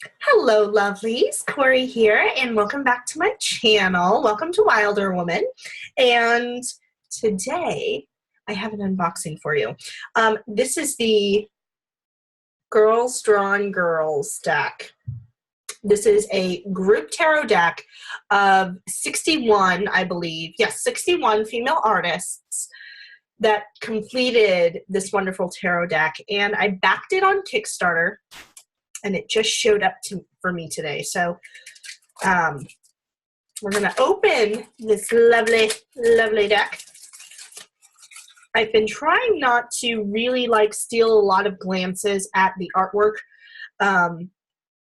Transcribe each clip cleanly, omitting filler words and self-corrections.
Hello, lovelies. Cory here, and welcome back to my channel. Welcome to Wilder Woman. And today, I have an unboxing for you. This is the Drawin Girls deck. This is a group tarot deck of 61, I believe. Yes, 61 female artists that completed this wonderful tarot deck. And I backed it on Kickstarter, and it just showed up for me today. So we're gonna open this lovely, lovely deck. I've been trying not to really steal a lot of glances at the artwork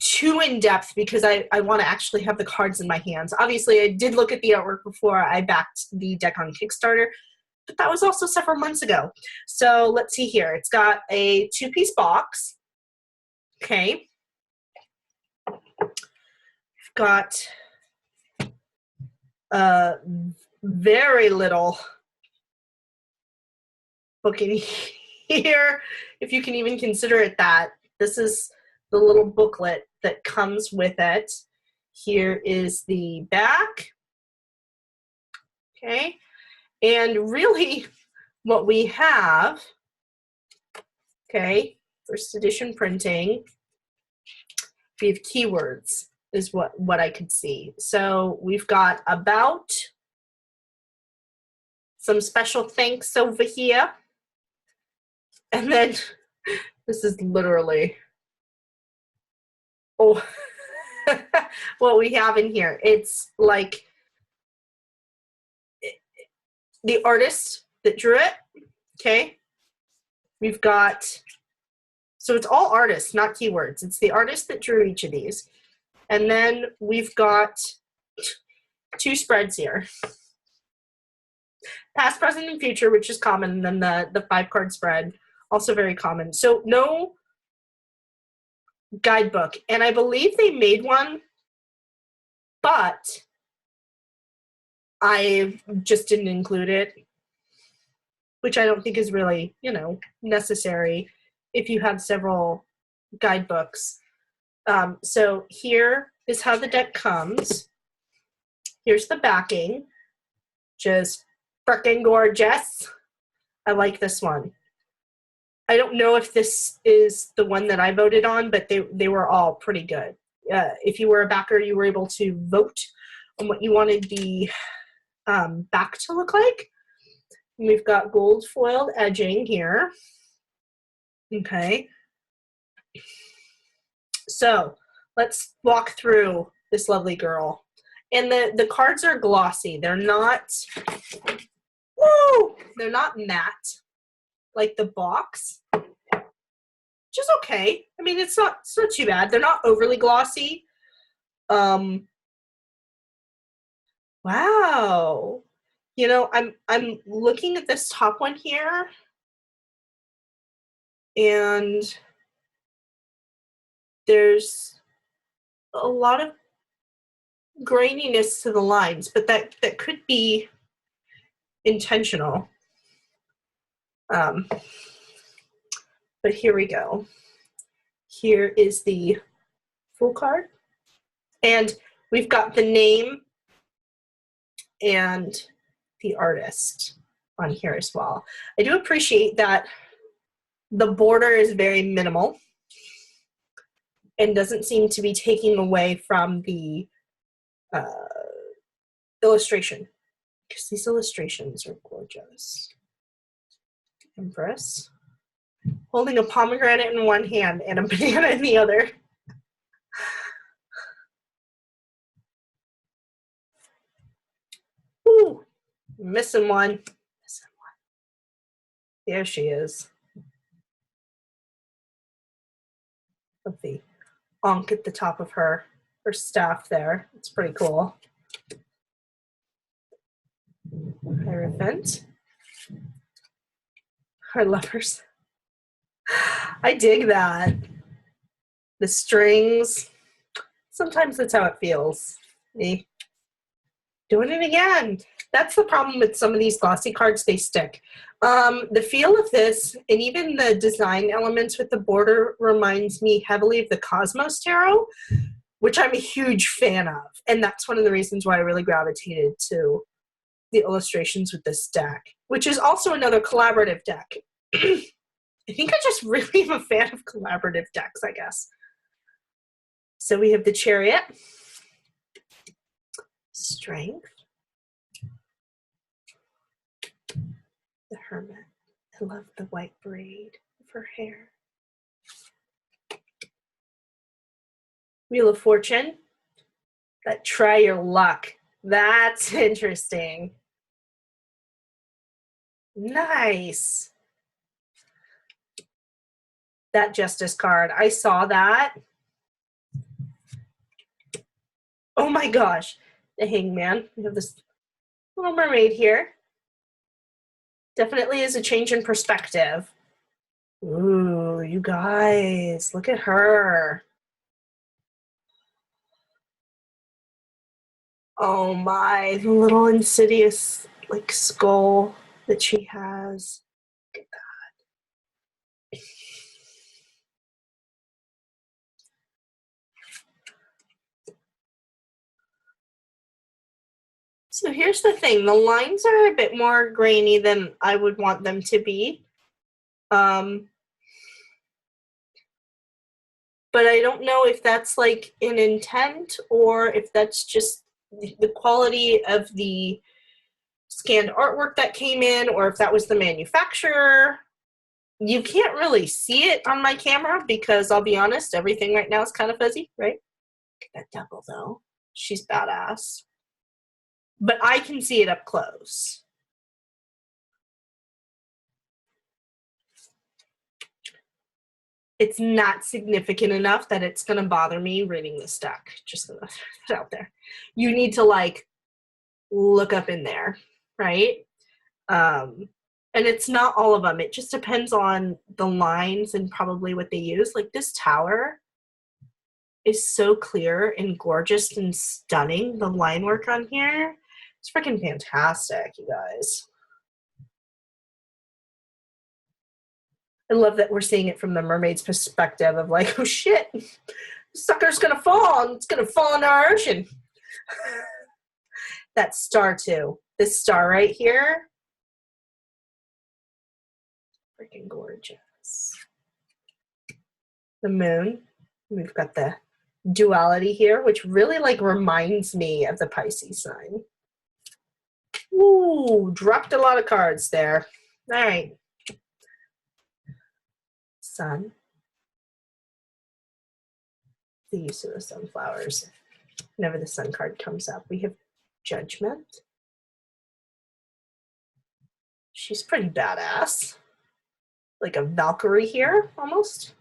too in depth because I want to actually have the cards in my hands. Obviously, I did look at the artwork before I backed the deck on Kickstarter, but that was also several months ago. So let's see here. It's got a two-piece box. Okay. Got very little book in here, if you can even consider it that. This is the little booklet that comes with it. Here is the back. Okay, and really what we have, okay, first edition printing, we have keywords is what I could see. So we've got about, some special thanks over here, and then this is literally what we have in here. It's like the artist that drew it. Okay, we've got, so it's all artists, not keywords. It's the artist that drew each of these. And then we've got two spreads here. Past, present, and future, which is common, and then the 5-card spread, also very common. So no guidebook. And I believe they made one, but I just didn't include it, which I don't think is really, necessary if you have several guidebooks. So here is how the deck comes. Here's the backing. Just freaking gorgeous. I like this one. I don't know if this is the one that I voted on, but they were all pretty good. If you were a backer, you were able to vote on what you wanted the back to look like. And we've got gold foiled edging here. Okay. So let's walk through this lovely girl. And the cards are glossy. They're not, they're not matte like the box, which is okay. I mean, it's not too bad. They're not overly glossy. Wow. I'm looking at this top one here, and there's a lot of graininess to the lines, but that could be intentional. But here we go. Here is the full card, and we've got the name and the artist on here as well. I do appreciate that the border is very minimal and doesn't seem to be taking away from the illustration, because these illustrations are gorgeous. Empress holding a pomegranate in one hand and a banana in the other. Ooh, missing one. There she is. Of the onk at the top of her staff there. It's pretty cool. Hierophant. Our lovers. I dig that. The strings. Sometimes that's how it feels. Me doing it again. That's the problem with some of these glossy cards, they stick. The feel of this, and even the design elements with the border, reminds me heavily of the Cosmos Tarot, which I'm a huge fan of. And that's one of the reasons why I really gravitated to the illustrations with this deck, which is also another collaborative deck. I think I just really am a fan of collaborative decks, I guess. So we have the Chariot, Strength, the Hermit. I love the white braid of her hair. Wheel of Fortune, that try your luck. That's interesting. Nice. That Justice card, I saw that. Oh my gosh, the Hangman. We have this little mermaid here. Definitely is a change in perspective. Ooh, you guys, look at her. Oh my, the little insidious like skull that she has. Look at that. So here's the thing, the lines are a bit more grainy than I would want them to be. But I don't know if that's like an intent or if that's just the quality of the scanned artwork that came in, or if that was the manufacturer. You can't really see it on my camera because I'll be honest, everything right now is kind of fuzzy, right? Look at that devil though. She's badass. But I can see it up close. It's not significant enough that it's going to bother me reading this deck. Just gonna throw it out there. You need to like look up in there, right? And it's not all of them. It just depends on the lines and probably what they use. Like this tower is so clear and gorgeous and stunning. The line work on here, it's freaking fantastic, you guys. I love that we're seeing it from the mermaid's perspective of like, oh shit, the sucker's gonna fall and it's gonna fall into our ocean. That star too. This star right here, freaking gorgeous. The moon, we've got the duality here, which really like reminds me of the Pisces sign. Ooh, dropped a lot of cards there. All right. Sun. The use of the sunflowers. Whenever the sun card comes up, we have Judgment. She's pretty badass. Like a Valkyrie here, almost.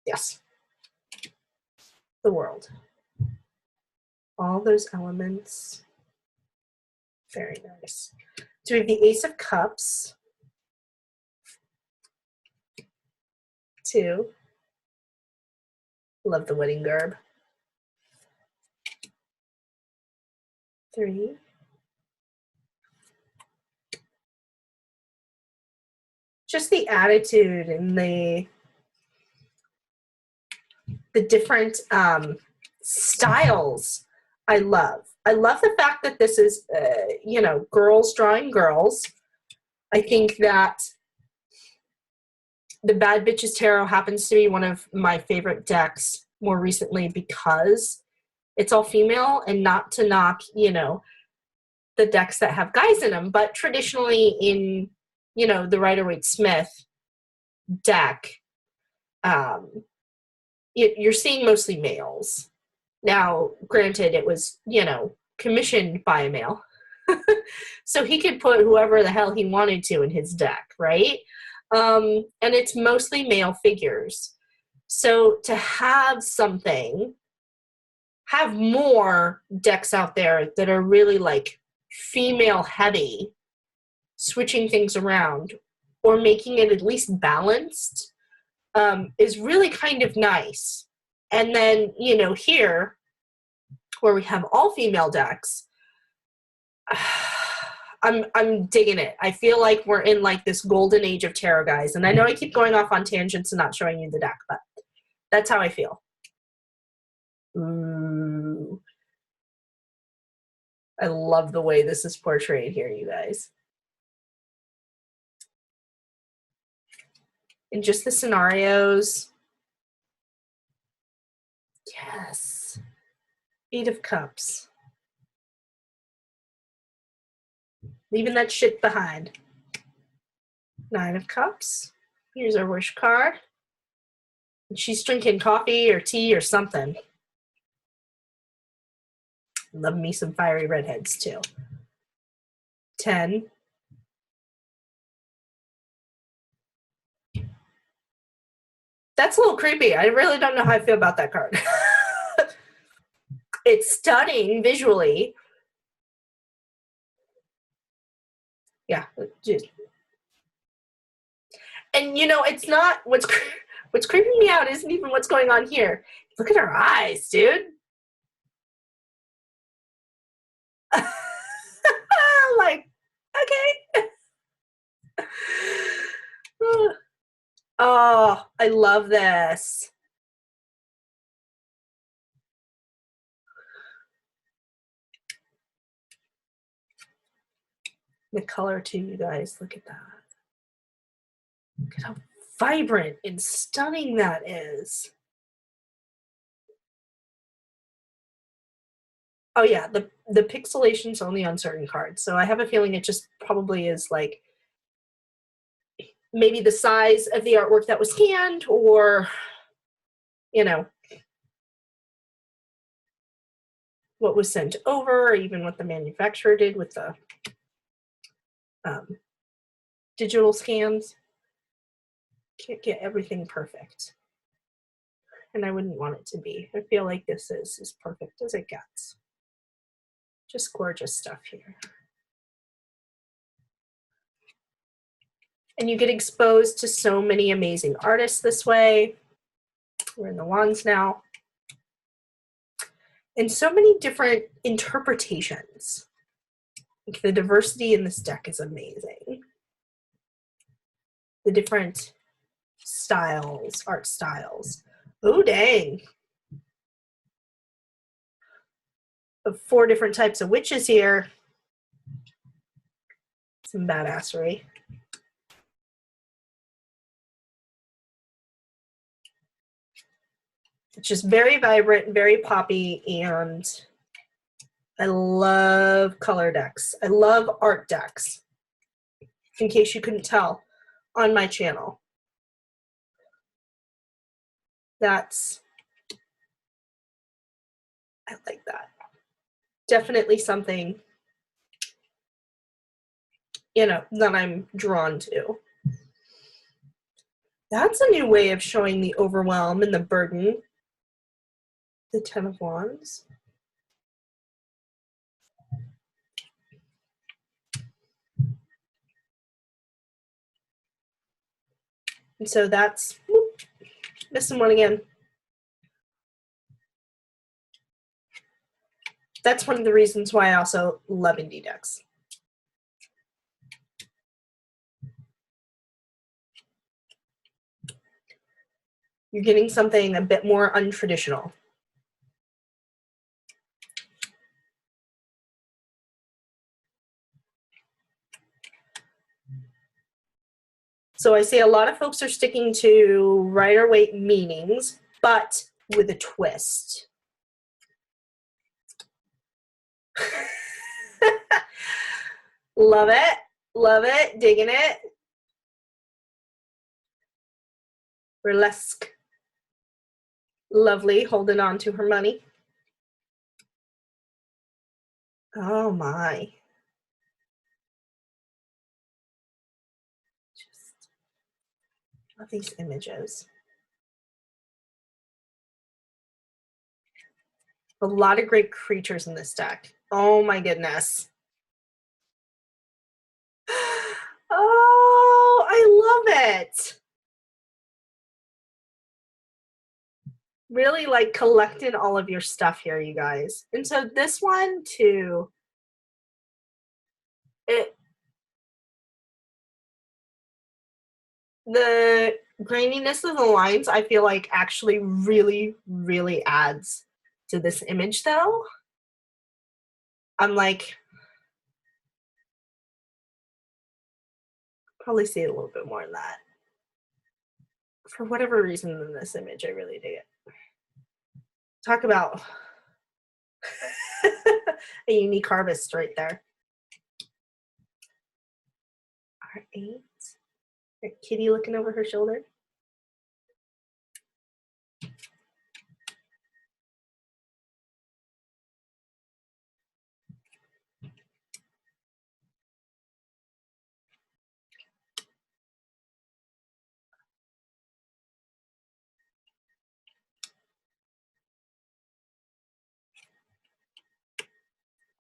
Yes. The World. All those elements. Very nice. So we have the Ace of Cups. 2. Love the wedding garb. 3. Just the attitude and the different styles I love. I love the fact that this is, you know, girls drawing girls. I think that the Bad Bitches Tarot happens to be one of my favorite decks more recently because it's all female, and not to knock, you know, the decks that have guys in them, but traditionally in, you know, the Rider-Waite-Smith deck, you're seeing mostly males. Now, granted, it was, you know, commissioned by a male. So he could put whoever the hell he wanted to in his deck, right? And it's mostly male figures. So to have more decks out there that are really like female heavy, switching things around or making it at least balanced, is really kind of nice. And then, you know, here where we have all female decks, I'm digging it. I feel like we're in like this golden age of tarot, guys. And I know I keep going off on tangents and not showing you the deck, but that's how I feel. Ooh. I love the way this is portrayed here, you guys. And just the scenarios. Yes. 8 of Cups. Leaving that shit behind. 9 of Cups. Here's our wish card. And she's drinking coffee or tea or something. Love me some fiery redheads too. 10. That's a little creepy. I really don't know how I feel about that card. It's stunning visually. Yeah. And you know, it's not what's creeping me out isn't even what's going on here. Look at her eyes, dude. Like, okay. Oh, I love this. The color too, you guys. Look at that. Look at how vibrant and stunning that is. Oh yeah, the pixelation's only on certain cards, so I have a feeling it just probably is like maybe the size of the artwork that was scanned, or you know, what was sent over, or even what the manufacturer did with the digital scans. Can't get everything perfect, and I wouldn't want it to be. I feel like this is as perfect as it gets. Just gorgeous stuff here. And you get exposed to so many amazing artists this way. We're in the Wands now. And so many different interpretations. Like the diversity in this deck is amazing. The different styles, art styles. Oh, dang. Of 4 different types of witches here. Some badassery. It's just very vibrant, very poppy, and I love color decks. I love art decks, in case you couldn't tell on my channel. I like that. Definitely something, you know, that I'm drawn to. That's a new way of showing the overwhelm and the burden. The 10 of Wands. And so that's, whoop, missing one again. That's one of the reasons why I also love indie decks. You're getting something a bit more untraditional. So I see a lot of folks are sticking to Rider-Waite meanings, but with a twist. Love it, digging it. Burlesque. Lovely, holding on to her money. Oh my. Just love these images. A lot of great creatures in this deck. Oh my goodness. Oh, I love it. really like collecting all of your stuff here, you guys. And so this one too, the graininess of the lines, I feel like actually really, really adds to this image though. I'm like, probably see it a little bit more in that. For whatever reason in this image, I really dig it. Talk about a unique harvest right there. R8. Kitty looking over her shoulder.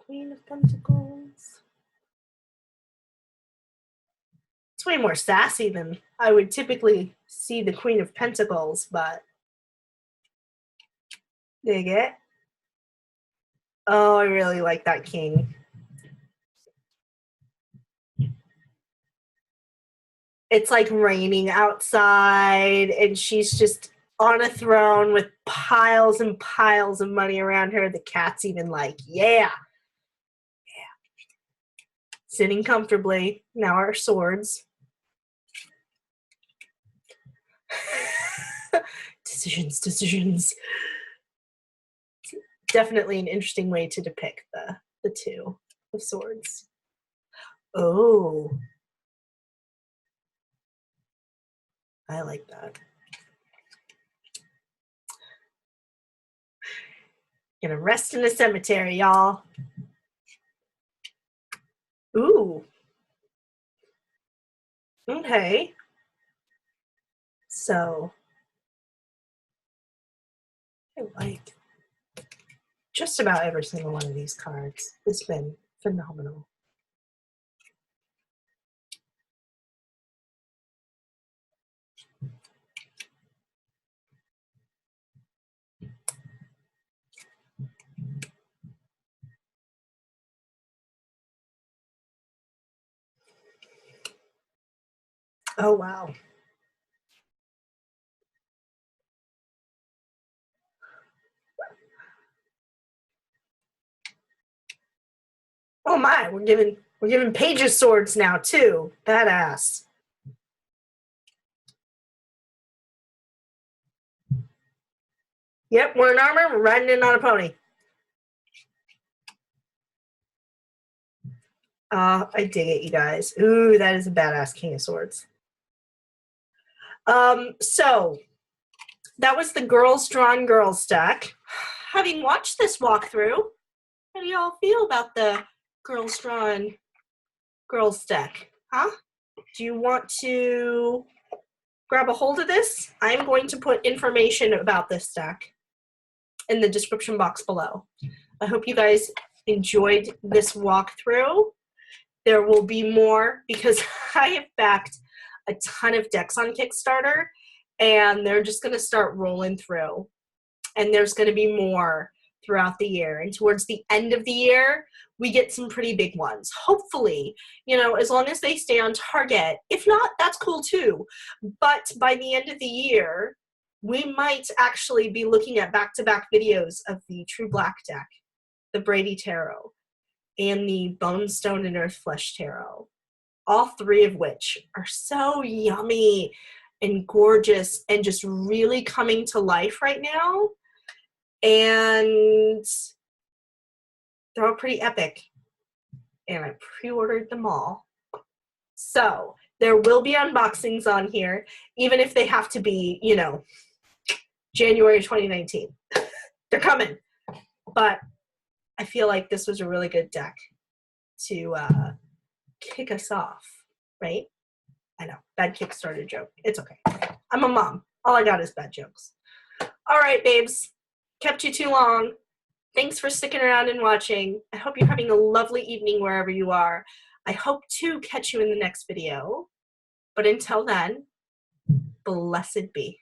Queen of Pentacles. It's way more sassy than I would typically see the Queen of Pentacles, but dig it. Oh, I really like that king. It's like raining outside, and she's just on a throne with piles and piles of money around her. The cat's even like, yeah. Sitting comfortably. Now our swords. Decisions. Definitely an interesting way to depict the two of swords. Oh. I like that. Gonna rest in a cemetery, y'all. Ooh. Okay. So I like just about every single one of these cards. It's been phenomenal. Oh, wow. Oh my, we're giving pages swords now too. Badass. Yep, we're in armor, we're riding in on a pony. I dig it, you guys. Ooh, that is a badass King of Swords. So that was the Drawin Girls deck. Having watched this walkthrough, how do y'all feel about the Drawin Girls deck? Huh? Do you want to grab a hold of this? I'm going to put information about this deck in the description box below. I hope you guys enjoyed this walkthrough. There will be more because I have backed a ton of decks on Kickstarter, and they're just going to start rolling through. And there's going to be more throughout the year. And towards the end of the year, we get some pretty big ones. Hopefully, you know, as long as they stay on target. If not, that's cool too. But by the end of the year, we might actually be looking at back-to-back videos of the True Black deck, the Brady Tarot, and the Bone, Stone, and Earth Flesh Tarot. All three of which are so yummy and gorgeous and just really coming to life right now. And they're all pretty epic. And I pre-ordered them all. So there will be unboxings on here, even if they have to be, you know, January 2019. They're coming. But I feel like this was a really good deck to kick us off, right? I know, bad Kickstarter joke. It's okay. I'm a mom. All I got is bad jokes. All right, babes. Kept you too long. Thanks for sticking around and watching. I hope you're having a lovely evening wherever you are. I hope to catch you in the next video. But until then, blessed be.